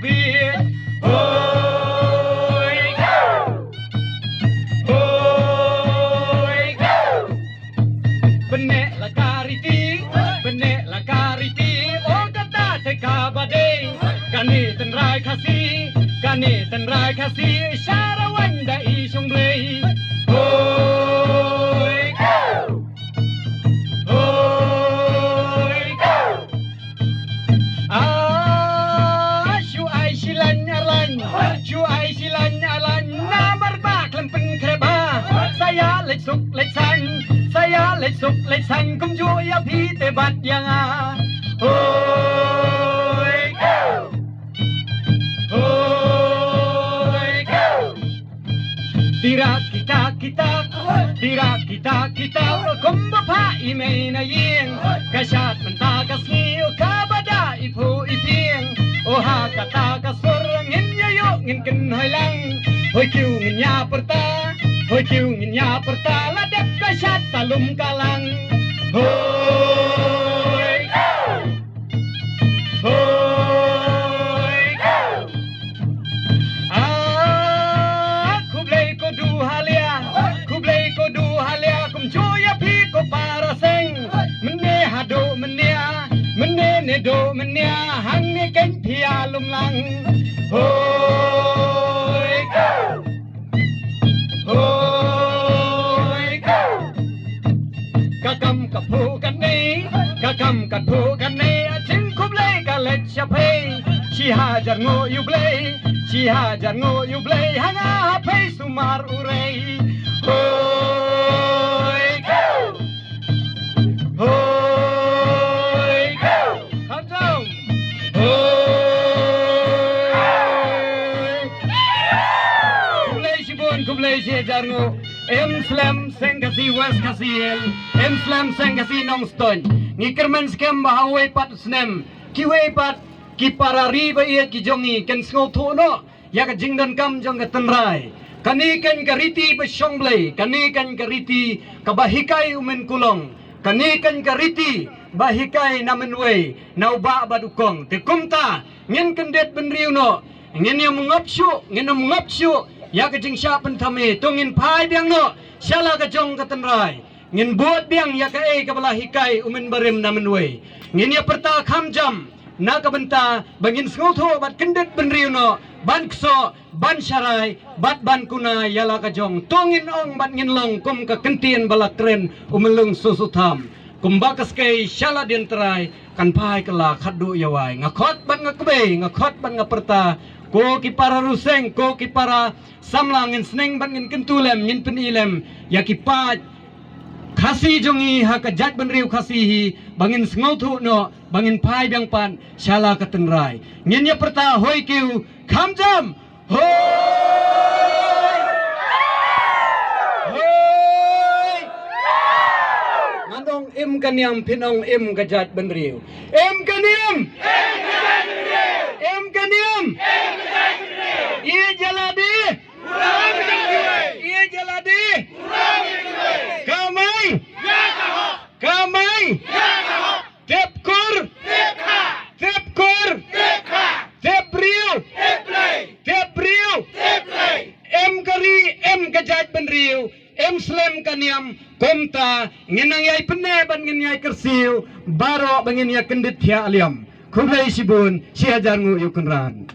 bi hoi go hoi go benek la kariti oh kata te kabade kani tenrai kasi syarawanda isong blei hoi go hoi go shu ai silan alan namar bak lempen kreba saya lek suk lek san kum ju ya pi te bat yang hoi go hoi go tira kita kum pa imei na yin kashat menta kasniu kabada ipu iping oh ha kata kasur ngin yayo ngin ken hoi lang hoi kiu ngin ya perta la dek kashat salum kalang hoi go hoi go kublai ko du halia kum joya pi ko para seng mene hado mene ne do mene hang ne ken pia lum lang hoi go hoi go kakam kapu kan nei ching kublai ka let chape chi hajar ngo yu blai hanga pe sumar urei hoi go hoi go come down kublai si hajar ngo em slam sengkasi was kasiel em slam sengkasi nong stone ngikerman skem bahawai pat snem kiwei pat ki parari ba iet ki jongi ken sngo thono ya ka jingdan kam jong ka tenrai kani kan kariti ba shonglei kani kan kariti ka bahikai umen kulong kani kan kariti bahikai namenwei nauba badukong te kumta ngin kendet benriu no ngin yang mengapsyu ya ka jing sha pen thame tungin phai biang no shala ka jong ka tenrai ngin buat biang ya ka ka balahikai umen barem namenwei ngin ya perta kham jam na ka benta bangin sngo bat kendet benriu no ban kso ban sharai bat ban kuna yala ka jong tongin ong bat ngin long kum ka kentien balak tren umelung susutham kumbakas kay shala din trai kan pai kala khaddu yawai ngakot ban ngakbe ngakot ban ngaperta ko ki para ruseng ko ki para samlang ngin sneng ban ngin kentulem ngin penilem ya ki pa khasi jongi ha ka jat benriu khasi hi bangin sngo no bangin pai biang pan shala ka tenrai ngin ya perta hoi kiu kham jam hoi hoi ngandong im kaniam pinong im ka jat benriu im kaniam ye jaladi kamai tepkur tebriu em kari em kajat benriu em slam kaniam komta ngenang yai pene ban ngen yai kersiu baro bangin ya kendit ya aliam kublai sibun si hajar ngu yukunran